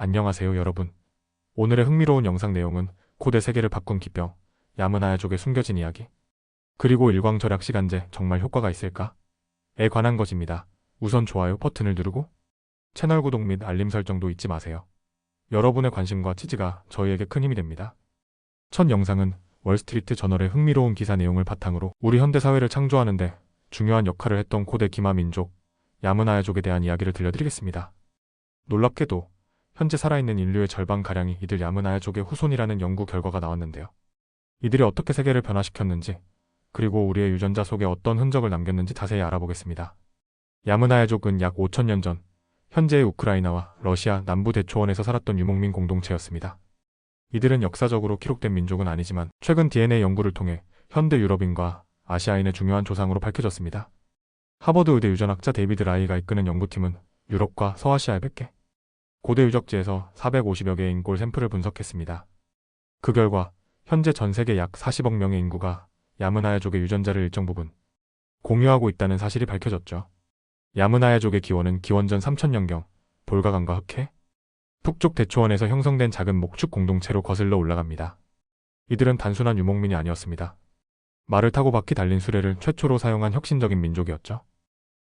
안녕하세요 여러분. 오늘의 흥미로운 영상 내용은 고대 세계를 바꾼 기병, 야문하야족의 숨겨진 이야기, 그리고 일광절약 시간제 정말 효과가 있을까? 에 관한 것입니다. 우선 좋아요 버튼을 누르고 채널 구독 및 알림 설정도 잊지 마세요. 여러분의 관심과 지지가 저희에게 큰 힘이 됩니다. 첫 영상은 월스트리트 저널의 흥미로운 기사 내용을 바탕으로 우리 현대사회를 창조하는데 중요한 역할을 했던 고대 기마 민족, 야문하야족에 대한 이야기를 들려드리겠습니다. 놀랍게도 현재 살아있는 인류의 절반가량이 이들 야문하야족의 후손이라는 연구 결과가 나왔는데요. 이들이 어떻게 세계를 변화시켰는지, 그리고 우리의 유전자 속에 어떤 흔적을 남겼는지 자세히 알아보겠습니다. 야문하야족은 약 5,000년 전 현재의 우크라이나와 러시아 남부 대초원에서 살았던 유목민 공동체였습니다. 이들은 역사적으로 기록된 민족은 아니지만 최근 DNA 연구를 통해 현대 유럽인과 아시아인의 중요한 조상으로 밝혀졌습니다. 하버드 의대 유전학자 데이비드 라이가 이끄는 연구팀은 유럽과 서아시아의 100개 고대 유적지에서 450여 개의 인골 샘플을 분석했습니다. 그 결과 현재 전 세계 약 40억 명의 인구가 야문하야족의 유전자를 일정 부분 공유하고 있다는 사실이 밝혀졌죠. 야문하야족의 기원은 기원전 3000년경 볼가강과 흑해, 북쪽 대초원에서 형성된 작은 목축 공동체로 거슬러 올라갑니다. 이들은 단순한 유목민이 아니었습니다. 말을 타고 바퀴 달린 수레를 최초로 사용한 혁신적인 민족이었죠.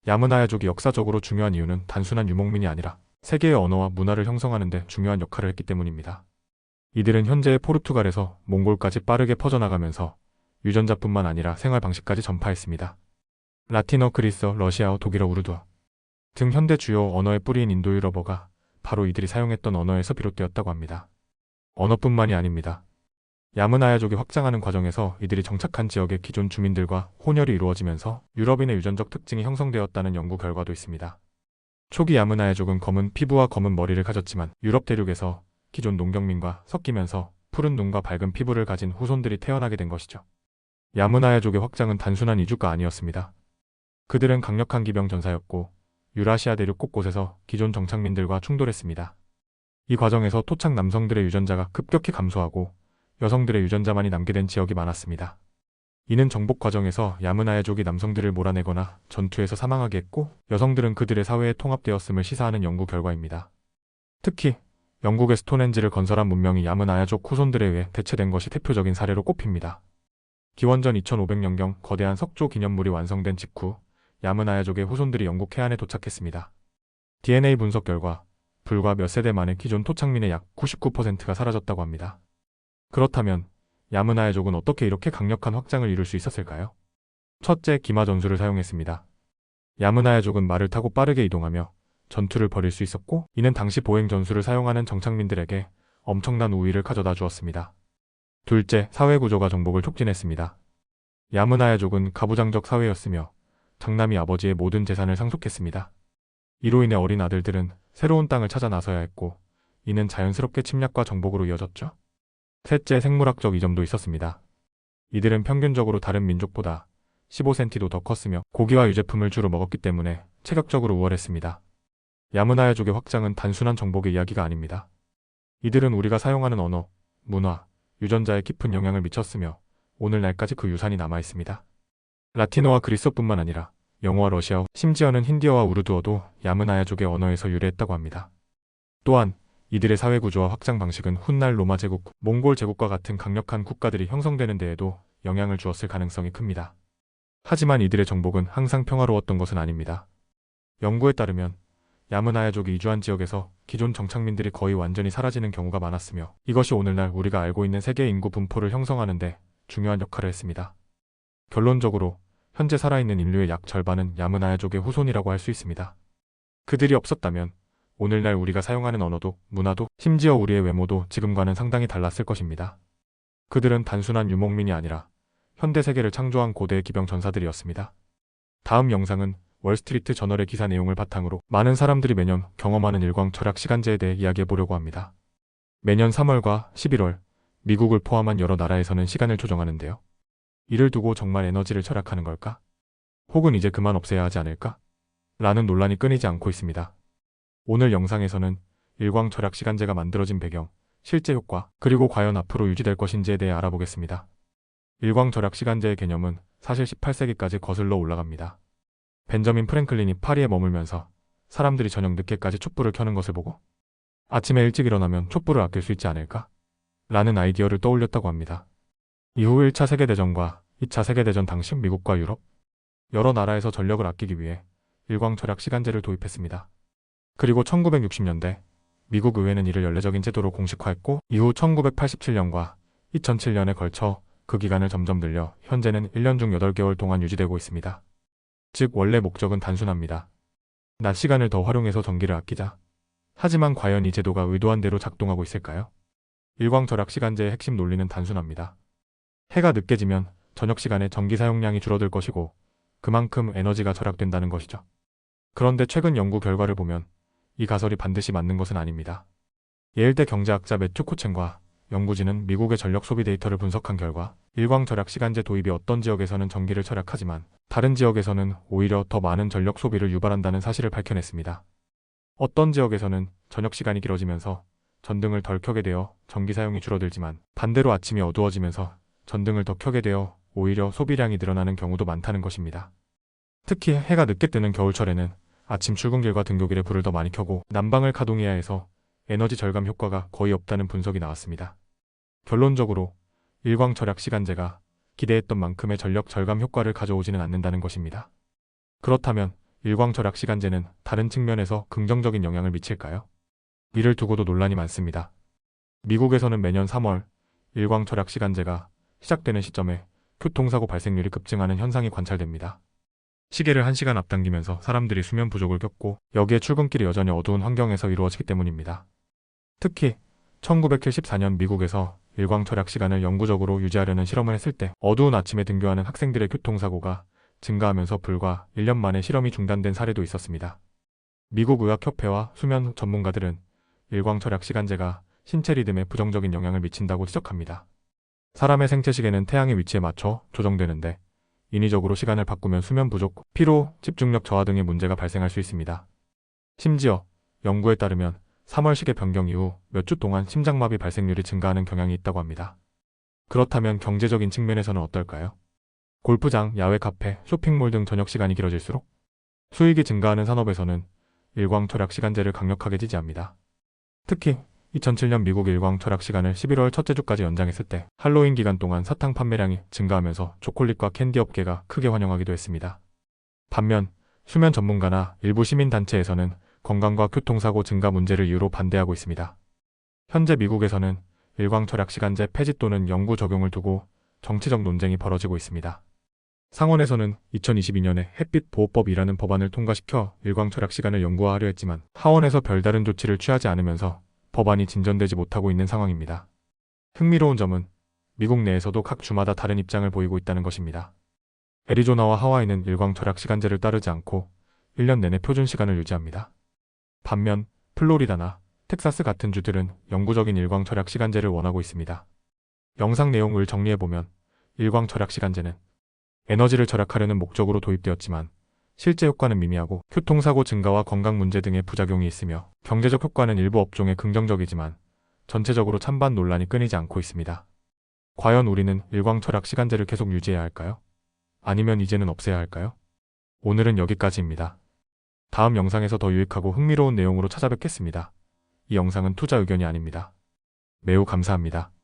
야문하야족이 역사적으로 중요한 이유는 단순한 유목민이 아니라 세계의 언어와 문화를 형성하는 데 중요한 역할을 했기 때문입니다. 이들은 현재의 포르투갈에서 몽골까지 빠르게 퍼져나가면서 유전자뿐만 아니라 생활 방식까지 전파했습니다. 라틴어, 그리스어, 러시아어, 독일어, 우르두어 등 현대 주요 언어의 뿌리인 인도유럽어가 바로 이들이 사용했던 언어에서 비롯되었다고 합니다. 언어뿐만이 아닙니다. 야문하야족이 확장하는 과정에서 이들이 정착한 지역의 기존 주민들과 혼혈이 이루어지면서 유럽인의 유전적 특징이 형성되었다는 연구 결과도 있습니다. 초기 야문하야족은 검은 피부와 검은 머리를 가졌지만 유럽 대륙에서 기존 농경민과 섞이면서 푸른 눈과 밝은 피부를 가진 후손들이 태어나게 된 것이죠. 야문하야족의 확장은 단순한 이주가 아니었습니다. 그들은 강력한 기병 전사였고 유라시아 대륙 곳곳에서 기존 정착민들과 충돌했습니다. 이 과정에서 토착 남성들의 유전자가 급격히 감소하고 여성들의 유전자만이 남게 된 지역이 많았습니다. 이는 정복 과정에서 야문하야족이 남성들을 몰아내거나 전투에서 사망하게 했고 여성들은 그들의 사회에 통합되었음을 시사하는 연구 결과입니다. 특히 영국의 스톤헨지를 건설한 문명이 야문하야족 후손들에 의해 대체된 것이 대표적인 사례로 꼽힙니다. 기원전 2500년경 거대한 석조 기념물이 완성된 직후 야문하야족의 후손들이 영국 해안에 도착했습니다. DNA 분석 결과 불과 몇 세대 만에 기존 토착민의 약 99%가 사라졌다고 합니다. 그렇다면 야문하야족은 어떻게 이렇게 강력한 확장을 이룰 수 있었을까요? 첫째, 기마 전술을 사용했습니다. 야문하야족은 말을 타고 빠르게 이동하며 전투를 벌일 수 있었고 이는 당시 보행 전술을 사용하는 정착민들에게 엄청난 우위를 가져다 주었습니다. 둘째, 사회 구조가 정복을 촉진했습니다. 야문하야족은 가부장적 사회였으며 장남이 아버지의 모든 재산을 상속했습니다. 이로 인해 어린 아들들은 새로운 땅을 찾아 나서야 했고 이는 자연스럽게 침략과 정복으로 이어졌죠. 셋째, 생물학적 이점도 있었습니다. 이들은 평균적으로 다른 민족보다 15cm도 더 컸으며 고기와 유제품을 주로 먹었기 때문에 체격적으로 우월했습니다. 야문하야족의 확장은 단순한 정복의 이야기가 아닙니다. 이들은 우리가 사용하는 언어, 문화, 유전자에 깊은 영향을 미쳤으며 오늘날까지 그 유산이 남아있습니다. 라틴어와 그리스어뿐만 아니라 영어와 러시아어, 심지어는 힌디어와 우르두어도 야문하야족의 언어에서 유래했다고 합니다. 또한 이들의 사회 구조와 확장 방식은 훗날 로마 제국, 몽골 제국과 같은 강력한 국가들이 형성되는 데에도 영향을 주었을 가능성이 큽니다. 하지만 이들의 정복은 항상 평화로웠던 것은 아닙니다. 연구에 따르면 야문하야족이 이주한 지역에서 기존 정착민들이 거의 완전히 사라지는 경우가 많았으며 이것이 오늘날 우리가 알고 있는 세계 인구 분포를 형성하는 데 중요한 역할을 했습니다. 결론적으로 현재 살아있는 인류의 약 절반은 야문하야족의 후손이라고 할 수 있습니다. 그들이 없었다면 오늘날 우리가 사용하는 언어도, 문화도, 심지어 우리의 외모도 지금과는 상당히 달랐을 것입니다. 그들은 단순한 유목민이 아니라 현대 세계를 창조한 고대의 기병 전사들이었습니다. 다음 영상은 월스트리트 저널의 기사 내용을 바탕으로 많은 사람들이 매년 경험하는 일광절약 시간제에 대해 이야기해보려고 합니다. 매년 3월과 11월, 미국을 포함한 여러 나라에서는 시간을 조정하는데요. 이를 두고 정말 에너지를 절약하는 걸까? 혹은 이제 그만 없애야 하지 않을까? 라는 논란이 끊이지 않고 있습니다. 오늘 영상에서는 일광절약 시간제가 만들어진 배경, 실제 효과, 그리고 과연 앞으로 유지될 것인지에 대해 알아보겠습니다. 일광절약 시간제의 개념은 사실 18세기까지 거슬러 올라갑니다. 벤저민 프랭클린이 파리에 머물면서 사람들이 저녁 늦게까지 촛불을 켜는 것을 보고 아침에 일찍 일어나면 촛불을 아낄 수 있지 않을까? 라는 아이디어를 떠올렸다고 합니다. 이후 1차 세계대전과 2차 세계대전 당시 미국과 유럽, 여러 나라에서 전력을 아끼기 위해 일광절약 시간제를 도입했습니다. 그리고 1960년대 미국 의회는 이를 연례적인 제도로 공식화했고 이후 1987년과 2007년에 걸쳐 그 기간을 점점 늘려 현재는 1년 중 8개월 동안 유지되고 있습니다. 즉 원래 목적은 단순합니다. 낮 시간을 더 활용해서 전기를 아끼자. 하지만 과연 이 제도가 의도한 대로 작동하고 있을까요? 일광절약 시간제의 핵심 논리는 단순합니다. 해가 늦게 지면 저녁 시간에 전기 사용량이 줄어들 것이고 그만큼 에너지가 절약된다는 것이죠. 그런데 최근 연구 결과를 보면 이 가설이 반드시 맞는 것은 아닙니다. 예일대 경제학자 매튜 코첸과 연구진은 미국의 전력 소비 데이터를 분석한 결과 일광절약 시간제 도입이 어떤 지역에서는 전기를 절약하지만 다른 지역에서는 오히려 더 많은 전력 소비를 유발한다는 사실을 밝혀냈습니다. 어떤 지역에서는 저녁 시간이 길어지면서 전등을 덜 켜게 되어 전기 사용이 줄어들지만 반대로 아침이 어두워지면서 전등을 더 켜게 되어 오히려 소비량이 늘어나는 경우도 많다는 것입니다. 특히 해가 늦게 뜨는 겨울철에는 아침 출근길과 등교길에 불을 더 많이 켜고 난방을 가동해야 해서 에너지 절감 효과가 거의 없다는 분석이 나왔습니다. 결론적으로 일광절약 시간제가 기대했던 만큼의 전력 절감 효과를 가져오지는 않는다는 것입니다. 그렇다면 일광절약 시간제는 다른 측면에서 긍정적인 영향을 미칠까요? 이를 두고도 논란이 많습니다. 미국에서는 매년 3월 일광절약 시간제가 시작되는 시점에 교통사고 발생률이 급증하는 현상이 관찰됩니다. 시계를 1시간 앞당기면서 사람들이 수면 부족을 겪고 여기에 출근길이 여전히 어두운 환경에서 이루어지기 때문입니다. 특히 1974년 미국에서 일광절약 시간을 영구적으로 유지하려는 실험을 했을 때 어두운 아침에 등교하는 학생들의 교통사고가 증가하면서 불과 1년 만에 실험이 중단된 사례도 있었습니다. 미국 의학협회와 수면 전문가들은 일광절약 시간제가 신체 리듬에 부정적인 영향을 미친다고 지적합니다. 사람의 생체 시계는 태양의 위치에 맞춰 조정되는데 인위적으로 시간을 바꾸면 수면 부족, 피로, 집중력 저하 등의 문제가 발생할 수 있습니다. 심지어 연구에 따르면 3월 시계 변경 이후 몇 주 동안 심장마비 발생률이 증가하는 경향이 있다고 합니다. 그렇다면 경제적인 측면에서는 어떨까요? 골프장, 야외 카페, 쇼핑몰 등 저녁 시간이 길어질수록 수익이 증가하는 산업에서는 일광절약 시간제를 강력하게 지지합니다. 특히 2007년 미국 일광절약 시간을 11월 첫째 주까지 연장했을 때 할로윈 기간 동안 사탕 판매량이 증가하면서 초콜릿과 캔디 업계가 크게 환영하기도 했습니다. 반면 수면 전문가나 일부 시민단체에서는 건강과 교통사고 증가 문제를 이유로 반대하고 있습니다. 현재 미국에서는 일광절약 시간제 폐지 또는 영구 적용을 두고 정치적 논쟁이 벌어지고 있습니다. 상원에서는 2022년에 햇빛보호법이라는 법안을 통과시켜 일광절약 시간을 영구화하려 했지만 하원에서 별다른 조치를 취하지 않으면서 법안이 진전되지 못하고 있는 상황입니다. 흥미로운 점은 미국 내에서도 각 주마다 다른 입장을 보이고 있다는 것입니다. 애리조나와 하와이는 일광절약 시간제를 따르지 않고 1년 내내 표준 시간을 유지합니다. 반면 플로리다나 텍사스 같은 주들은 영구적인 일광절약 시간제를 원하고 있습니다. 영상 내용을 정리해보면 일광절약 시간제는 에너지를 절약하려는 목적으로 도입되었지만 실제 효과는 미미하고 교통사고 증가와 건강 문제 등의 부작용이 있으며 경제적 효과는 일부 업종에 긍정적이지만 전체적으로 찬반 논란이 끊이지 않고 있습니다. 과연 우리는 일광절약 시간제를 계속 유지해야 할까요? 아니면 이제는 없애야 할까요? 오늘은 여기까지입니다. 다음 영상에서 더 유익하고 흥미로운 내용으로 찾아뵙겠습니다. 이 영상은 투자 의견이 아닙니다. 매우 감사합니다.